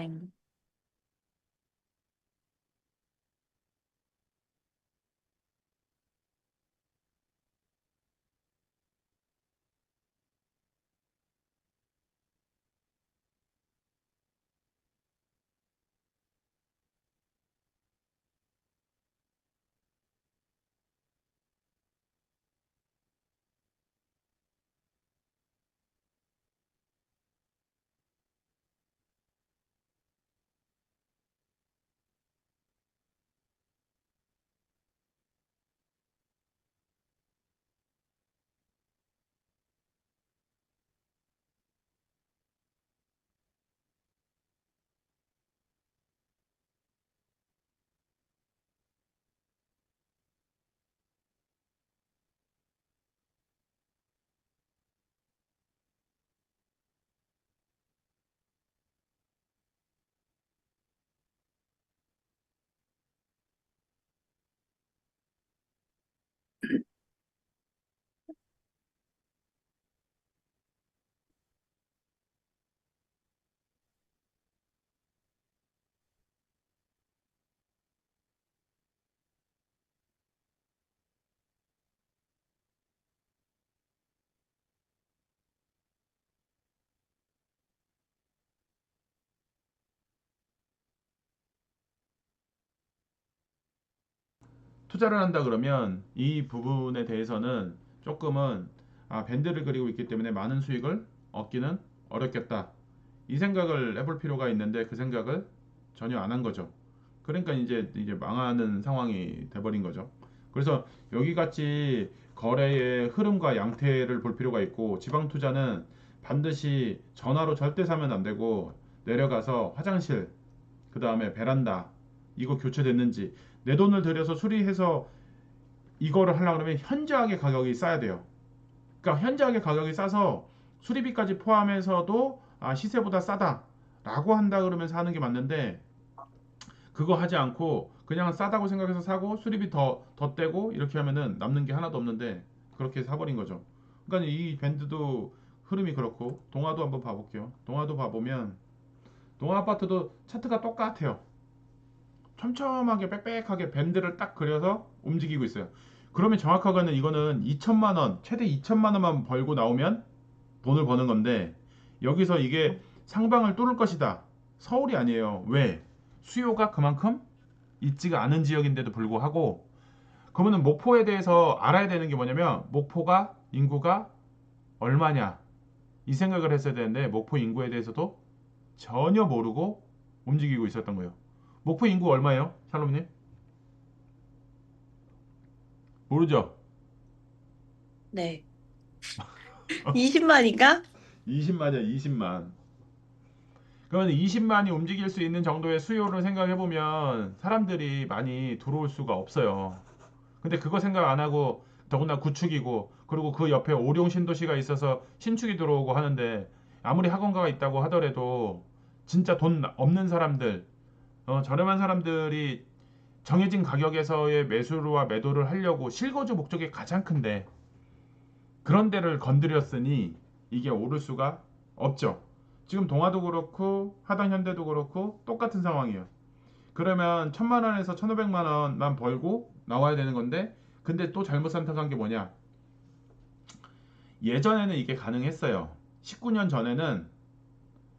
땡. 투자를 한다 그러면 이 부분에 대해서는 조금은 밴드를 그리고 있기 때문에 많은 수익을 얻기는 어렵겠다. 이 생각을 해볼 필요가 있는데 그 생각을 전혀 안 한 거죠. 그러니까 이제 망하는 상황이 돼버린 거죠. 그래서 여기 같이 거래의 흐름과 양태를 볼 필요가 있고 지방 투자는 반드시 전화로 절대 사면 안 되고 내려가서 화장실 그 다음에 베란다 이거 교체됐는지 내 돈을 들여서 수리해서 이거를 하려고 그러면 현저하게 가격이 싸야 돼요. 그러니까 현저하게 가격이 싸서 수리비까지 포함해서도 시세보다 싸다라고 한다 그러면서 하는 게 맞는데 그거 하지 않고 그냥 싸다고 생각해서 사고 수리비 더 떼고 이렇게 하면은 남는 게 하나도 없는데 그렇게 사버린 거죠. 그러니까 이 밴드도 흐름이 그렇고 동화도 한번 봐볼게요. 동화도 봐보면 동화 아파트도 차트가 똑같아요. 촘촘하게 빽빽하게 밴드를 딱 그려서 움직이고 있어요. 그러면 정확하게는 이거는 2천만 원, 최대 2천만 원만 벌고 나오면 돈을 버는 건데 여기서 이게 상방을 뚫을 것이다. 서울이 아니에요. 왜? 수요가 그만큼 있지가 않은 지역인데도 불구하고 그러면 목포에 대해서 알아야 되는 게 뭐냐면 목포가 인구가 얼마냐 이 생각을 했어야 되는데 목포 인구에 대해서도 전혀 모르고 움직이고 있었던 거예요. 목포 인구 얼마예요? 샬롬님? 모르죠? 네. 20만인가? 20만이야, 20만. 그러면 20만이 움직일 수 있는 정도의 수요를 생각해 보면 사람들이 많이 들어올 수가 없어요. 근데 그거 생각 안 하고 더구나 구축이고 그리고 그 옆에 오룡 신도시가 있어서 신축이 들어오고 하는데 아무리 학원가가 있다고 하더라도 진짜 돈 없는 사람들, 저렴한 사람들이 정해진 가격에서의 매수와 매도를 하려고 실거주 목적이 가장 큰데 그런 데를 건드렸으니 이게 오를 수가 없죠. 지금 동아도 그렇고 하당 현대도 그렇고 똑같은 상황이에요. 그러면 1,000만 원에서 1,500만 원만 벌고 나와야 되는 건데 근데 또 잘못 선택한 게 뭐냐? 예전에는 이게 가능했어요. 19년 전에는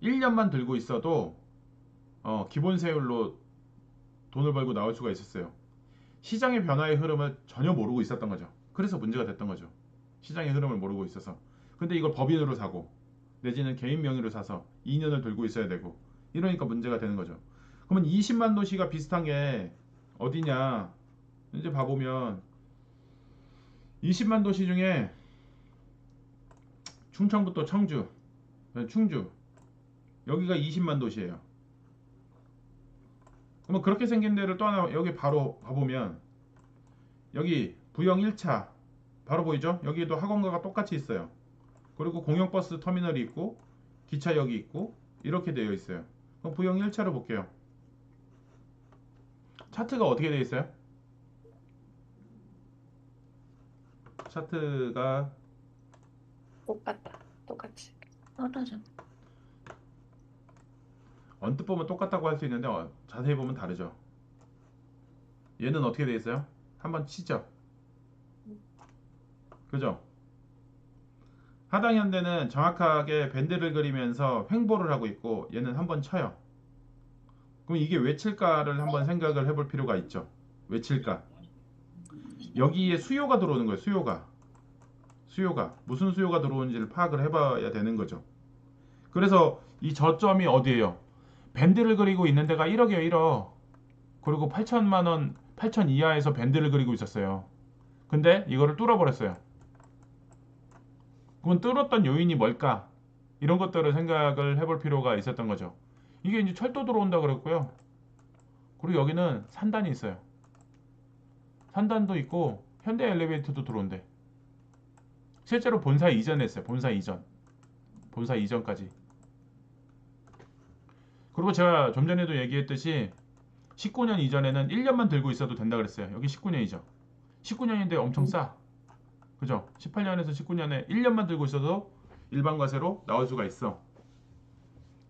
1년만 들고 있어도 기본 세율로 돈을 벌고 나올 수가 있었어요. 시장의 변화의 흐름을 전혀 모르고 있었던 거죠. 그래서 문제가 됐던 거죠. 시장의 흐름을 모르고 있어서. 근데 이걸 법인으로 사고 내지는 개인 명의로 사서 2년을 들고 있어야 되고 이러니까 문제가 되는 거죠. 그러면 20만 도시가 비슷한 게 어디냐? 이제 봐보면 20만 도시 중에 충청부터 청주, 충주 여기가 20만 도시예요. 그러면 그렇게 생긴 데를 또 하나 여기 바로 봐보면 여기 부영 1차 바로 보이죠? 여기도 학원가가 똑같이 있어요. 그리고 공영버스 터미널이 있고 기차역이 있고 이렇게 되어 있어요. 그럼 부영 1차로 볼게요. 차트가 어떻게 되어 있어요? 차트가 똑같다. 똑같이. 떨어져. 언뜻 보면 똑같다고 할 수 있는데 자세히 보면 다르죠. 얘는 어떻게 돼 있어요? 한번 치죠. 그죠? 하당 현대는 정확하게 밴드를 그리면서 횡보를 하고 있고 얘는 한번 쳐요. 그럼 이게 왜 칠까를 한번 생각을 해볼 필요가 있죠. 왜 칠까? 여기에 수요가 들어오는 거예요. 수요가 무슨 수요가 들어오는지를 파악을 해봐야 되는 거죠. 그래서 이 저점이 어디예요? 밴드를 그리고 있는 데가 1억이에요. 1억. 그리고 8천만 원, 8천 이하에서 밴드를 그리고 있었어요. 근데 이거를 뚫어버렸어요. 그럼 뚫었던 요인이 뭘까? 이런 것들을 생각을 해볼 필요가 있었던 거죠. 이게 이제 철도 들어온다 그랬고요. 그리고 여기는 산단이 있어요. 산단도 있고 현대 엘리베이터도 들어온대. 실제로 본사 이전 했어요. 본사 이전. 본사 이전까지. 그리고 제가 좀 전에도 얘기했듯이 19년 이전에는 1년만 들고 있어도 된다 그랬어요. 여기 19년이죠. 19년인데 엄청 싸. 그죠? 18년에서 19년에 1년만 들고 있어도 일반 과세로 나올 수가 있어.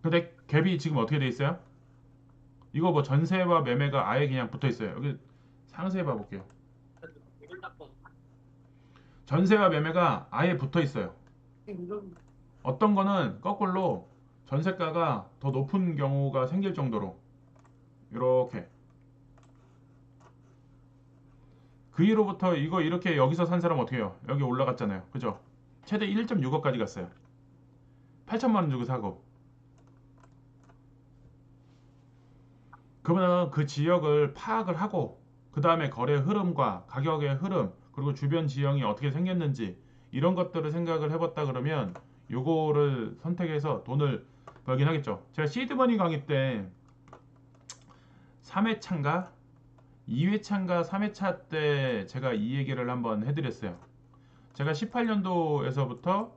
근데 갭이 지금 어떻게 돼 있어요? 이거 뭐 전세와 매매가 아예 그냥 붙어 있어요. 여기 상세히 봐볼게요. 전세와 매매가 아예 붙어 있어요. 어떤 거는 거꾸로 전세가가 더 높은 경우가 생길 정도로 이렇게 그 이후로부터 이거 이렇게 여기서 산 사람 어떻게 해요? 여기 올라갔잖아요. 그죠? 최대 1.65까지 갔어요. 8천만 원 주고 사고. 그러면 그 지역을 파악을 하고 그 다음에 거래 흐름과 가격의 흐름 그리고 주변 지형이 어떻게 생겼는지 이런 것들을 생각을 해봤다 그러면 요거를 선택해서 돈을 벌긴 하겠죠. 제가 시드머니 강의 때 3회차인가 2회차인가 3회차 때 제가 이 얘기를 한번 해드렸어요. 제가 18년도에서부터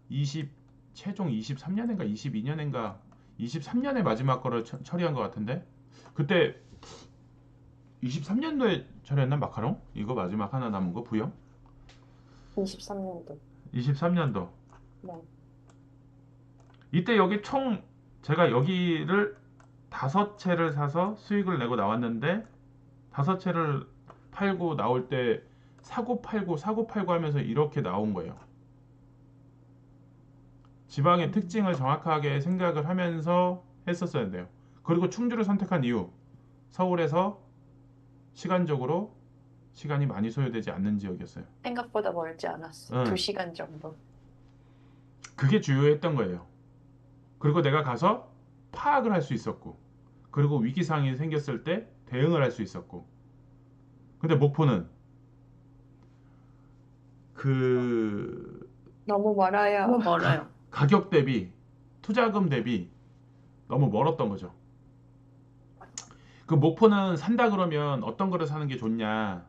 20 최종 23년인가 22년인가 23년에 마지막 거를 처리한 것 같은데 그때 23년도에 처리했나 마카롱? 이거 마지막 하나 남은 거 부영? 23년도. 23년도. 네. 이때 여기 총 제가 여기를 5채를 사서 수익을 내고 나왔는데 5채를 팔고 나올 때 사고 팔고 하면서 이렇게 나온 거예요. 지방의 특징을 정확하게 생각을 하면서 했었어야 돼요. 그리고 충주를 선택한 이유 서울에서 시간적으로 시간이 많이 소요되지 않는 지역이었어요. 생각보다 멀지 않았어. 응. 2시간 정도. 그게 주요했던 거예요. 그리고 내가 가서 파악을 할 수 있었고 그리고 위기상황이 생겼을 때 대응을 할 수 있었고 근데 목포는 그 너무 멀어요. 멀어요. 가격 대비 투자금 대비 너무 멀었던 거죠. 그 목포는 산다 그러면 어떤 거를 사는 게 좋냐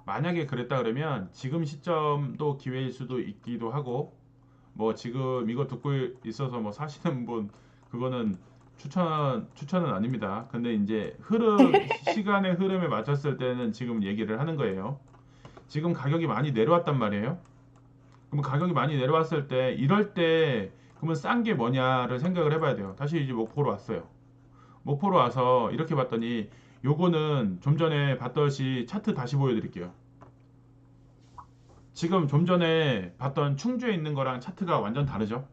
만약에 그랬다 그러면 지금 시점도 기회일 수도 있기도 하고 뭐 지금 이거 듣고 있어서 뭐 사시는 분 그거는 추천은 아닙니다. 근데 이제 시간의 흐름에 맞췄을 때는 지금 얘기를 하는 거예요. 지금 가격이 많이 내려왔단 말이에요. 그럼 가격이 많이 내려왔을 때 이럴 때 그러면 싼 게 뭐냐를 생각을 해봐야 돼요. 다시 이제 목포로 왔어요. 목포로 와서 이렇게 봤더니 요거는 좀 전에 봤듯이 차트 다시 보여드릴게요. 지금 좀 전에 봤던 충주에 있는 거랑 차트가 완전 다르죠.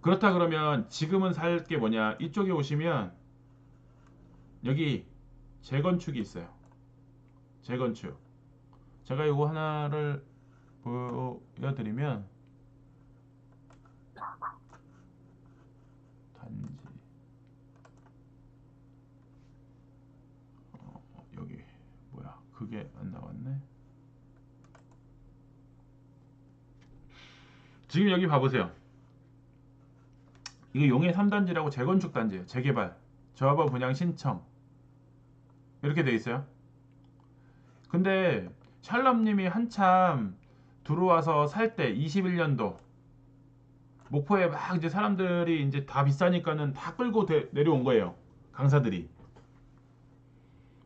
그렇다 그러면 지금은 살 게 뭐냐 이쪽에 오시면 여기 재건축이 있어요. 재건축 제가 이거 하나를 보여드리면 단지 여기 뭐야 그게 안 나왔네. 지금 여기 봐보세요. 이게 용해 3단지라고 재건축 단지예요. 재개발, 조합원 분양 신청 이렇게 돼 있어요. 근데 샬롬님이 한참 들어와서 살 때 21년도 목포에 막 이제 사람들이 이제 다 비싸니까는 다 끌고 내려온 거예요. 강사들이.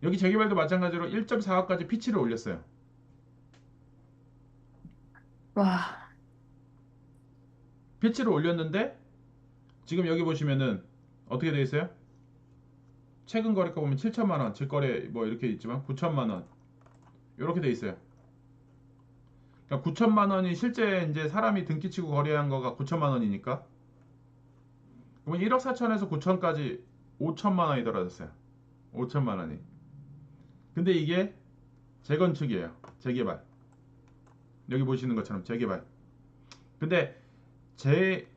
여기 재개발도 마찬가지로 1.4억까지 피치를 올렸어요. 와. 피치를 올렸는데 지금 여기 보시면은 어떻게 돼 있어요? 최근 거래가 보면 7천만 원, 직거래 뭐 이렇게 있지만 9천만 원 이렇게 돼 있어요. 그러니까 9천만 원이 실제 이제 사람이 등기치고 거래한 거가 9천만 원이니까 그러면 1억 4천에서 9천까지 5천만 원이 떨어졌어요. 5천만 원이. 근데 이게 재건축이에요. 재개발. 여기 보시는 것처럼 재개발. 근데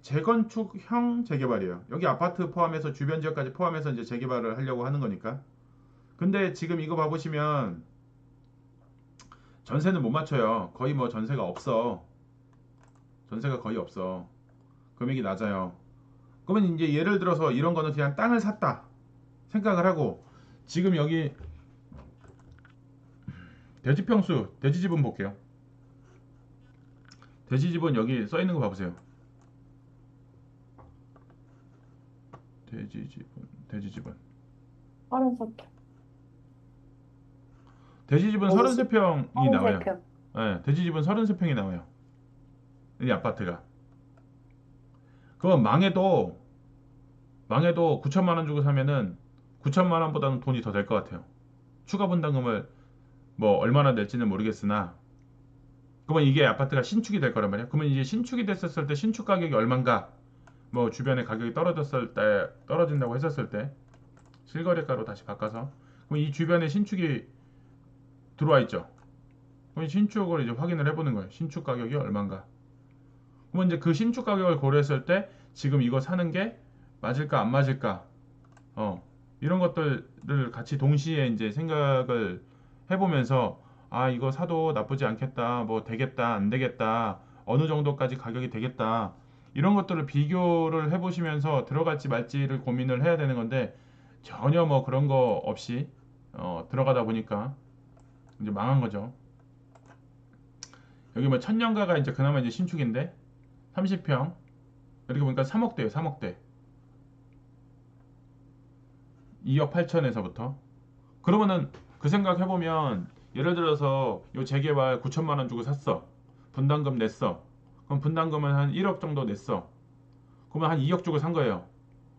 재건축형 재개발이에요. 여기 아파트 포함해서 주변 지역까지 포함해서 이제 재개발을 하려고 하는 거니까. 근데 지금 이거 봐보시면 전세는 못 맞춰요. 거의 뭐 전세가 없어. 전세가 거의 없어. 금액이 낮아요. 그러면 이제 예를 들어서 이런 거는 그냥 땅을 샀다 생각을 하고 지금 여기 대지평수, 대지지분 볼게요. 대지지분 여기 써 있는 거 봐보세요. 대지지분. 33평. 대지지분 33평이 나와요. 33평. 네, 대지지분 33평이 나와요. 이 아파트가. 그럼 망해도 9천만 원 주고 사면은 9천만 원보다는 돈이 더 될 것 같아요. 추가 분담금을 뭐 얼마나 낼지는 모르겠으나 그러면 이게 아파트가 신축이 될 거란 말이야. 그러면 이제 신축이 됐었을 때 신축 가격이 얼만가 뭐 주변에 가격이 떨어진다고 했었을 때 실거래가로 다시 바꿔서 그럼 이 주변에 신축이 들어와 있죠. 그럼 신축을 이제 확인을 해보는 거예요. 신축 가격이 얼만가. 그러면 이제 그 신축 가격을 고려했을 때 지금 이거 사는 게 맞을까 안 맞을까 이런 것들을 같이 동시에 이제 생각을 해보면서 아 이거 사도 나쁘지 않겠다 뭐 되겠다 안 되겠다 어느 정도까지 가격이 되겠다 이런 것들을 비교를 해보시면서 들어갈지 말지를 고민을 해야 되는 건데 전혀 뭐 그런 거 없이 들어가다 보니까 이제 망한 거죠. 여기 뭐 천년가가 이제 그나마 이제 신축인데 30평 이렇게 보니까 3억대예요. 3억대 2억 8천에서부터 그러면은 그 생각 해보면 예를 들어서 요 재개발 9천만 원 주고 샀어. 분담금 냈어. 그럼 분담금은 한 1억 정도 냈어. 그러면 한 2억 주고 산 거예요.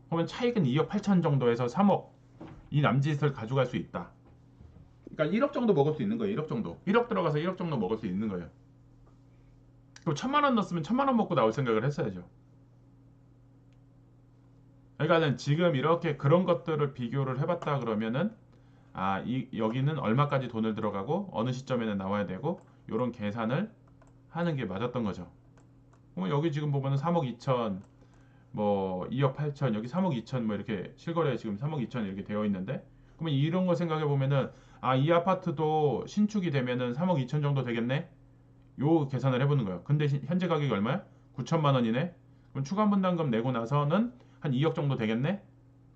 그러면 차익은 2억 8천 정도에서 3억 이 남짓을 가져갈 수 있다. 그러니까 1억 정도 먹을 수 있는 거예요. 1억 정도. 1억 들어가서 1억 정도 먹을 수 있는 거예요. 그럼 1천만 원 넣었으면 1천만 원 먹고 나올 생각을 했어야죠. 그러니까는 지금 이렇게 그런 것들을 비교를 해봤다 그러면은 여기는 얼마까지 돈을 들어가고 어느 시점에는 나와야 되고 이런 계산을 하는 게 맞았던 거죠. 그럼 여기 지금 보면은 3억 2천 뭐 2억 8천 여기 3억 2천 뭐 이렇게 실거래 지금 3억 2천 이렇게 되어 있는데 그러면 이런 거 생각해 보면은 이 아파트도 신축이 되면은 3억 2천 정도 되겠네. 요 계산을 해보는 거예요. 근데 현재 가격이 얼마야? 9천만 원이네. 그럼 추가 분담금 내고 나서는 한 2억 정도 되겠네.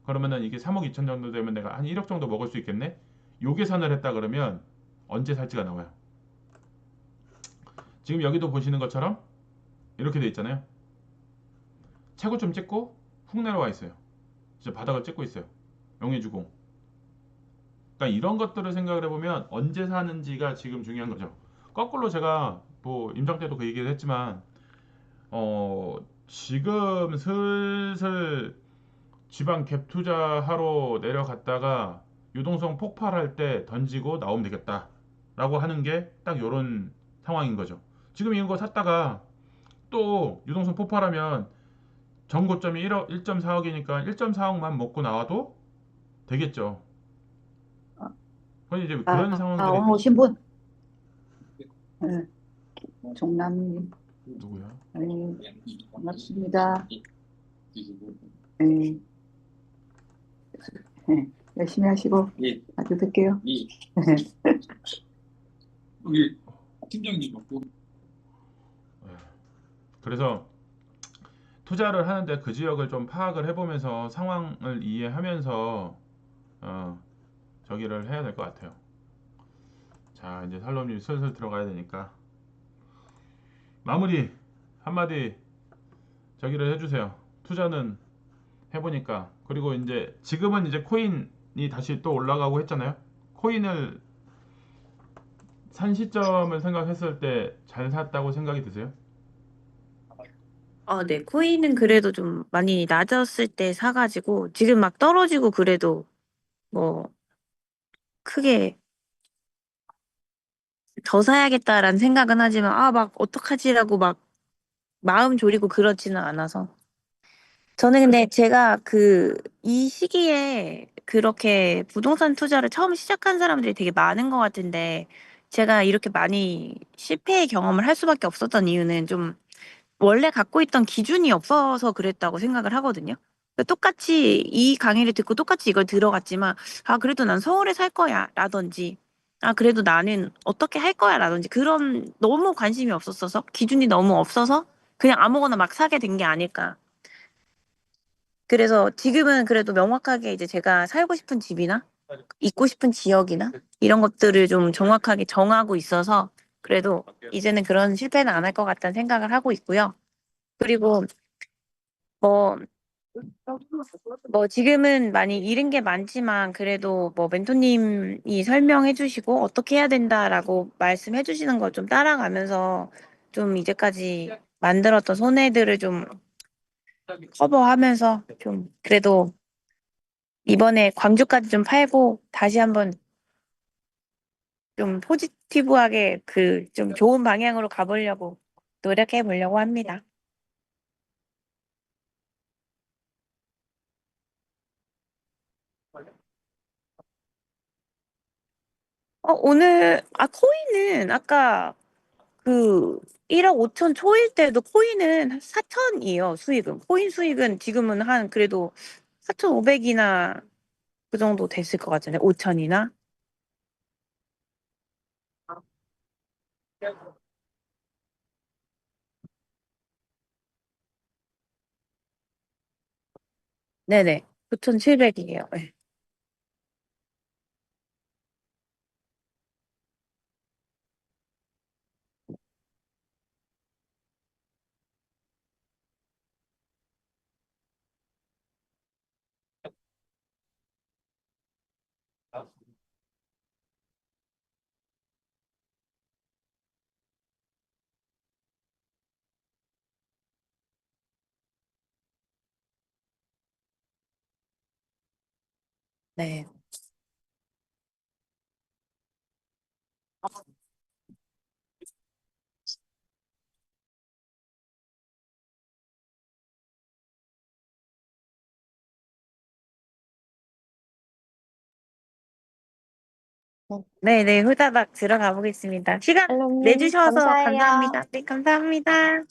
그러면은 이게 3억 2천 정도 되면 내가 한 1억 정도 먹을 수 있겠네. 요 계산을 했다 그러면 언제 살지가 나와요. 지금 여기도 보시는 것처럼 이렇게 돼 있잖아요. 최고점 찍고 훅 내려와 있어요. 진짜 바닥을 찍고 있어요. 영해주공. 그러니까 이런 것들을 생각을 해보면 언제 사는지가 지금 중요한 거죠. 거꾸로 제가 뭐 임장 때도 그 얘기를 했지만 지금 슬슬 지방 갭 투자하러 내려갔다가 유동성 폭발할 때 던지고 나오면 되겠다 라고 하는 게 딱 요런 상황인 거죠. 지금 이거 샀다가 또 유동성 폭발하면 전고점이 1.4억이니까 1.4억만 먹고 나와도 되겠죠. 그건 이제 그런 상황들이 오늘 오신 분, 네, 종남님, 누구야? 네, 반갑습니다. 네, 네, 열심히 하시고 예, 자주 뵐게요. 이 네, 우리 팀장님 맞고 그래서 투자를 하는데 그 지역을 좀 파악을 해보면서 상황을 이해하면서 저기를 해야 될 것 같아요. 자, 이제 살롬님 슬슬 들어가야 되니까 마무리 한마디 저기를 해주세요. 투자는 해보니까 그리고 이제 지금은 이제 코인이 다시 또 올라가고 했잖아요. 코인을 산 시점을 생각했을 때 잘 샀다고 생각이 드세요? 네. 코인은 그래도 좀 많이 낮았을 때 사가지고 지금 막 떨어지고 그래도 뭐 크게 더 사야겠다라는 생각은 하지만 막 어떡하지라고 막 마음 졸이고 그렇지는 않아서. 저는 근데 제가 이 시기에 그렇게 부동산 투자를 처음 시작한 사람들이 되게 많은 것 같은데 제가 이렇게 많이 실패의 경험을 할 수밖에 없었던 이유는 좀 원래 갖고 있던 기준이 없어서 그랬다고 생각을 하거든요. 똑같이 이 강의를 듣고 똑같이 이걸 들어갔지만, 그래도 난 서울에 살 거야, 라든지, 그래도 나는 어떻게 할 거야, 라든지, 그런 너무 관심이 없었어서, 기준이 너무 없어서, 그냥 아무거나 막 사게 된 게 아닐까. 그래서 지금은 그래도 명확하게 이제 제가 살고 싶은 집이나, 있고 싶은 지역이나, 이런 것들을 좀 정확하게 정하고 있어서, 그래도 이제는 그런 실패는 안 할 것 같다는 생각을 하고 있고요. 그리고 뭐, 지금은 많이 잃은 게 많지만 그래도 뭐 멘토님이 설명해 주시고 어떻게 해야 된다라고 말씀해 주시는 걸 좀 따라가면서 좀 이제까지 만들었던 손해들을 좀 커버하면서 좀 그래도 이번에 광주까지 좀 팔고 다시 한번 좀 포지티브하게 좀 좋은 방향으로 가보려고 노력해 보려고 합니다. 오늘, 코인은 아까 1억 5천 초일 때도 코인은 4천이에요, 수익은. 코인 수익은 지금은 그래도 4,500이나 그 정도 됐을 것 같은데, 5천이나? 네네. 9,700이에요. 네. 네. 네네, 후다닥 들어가 보겠습니다. 시간 알롱님, 내주셔서 감사해요. 감사합니다. 네, 감사합니다.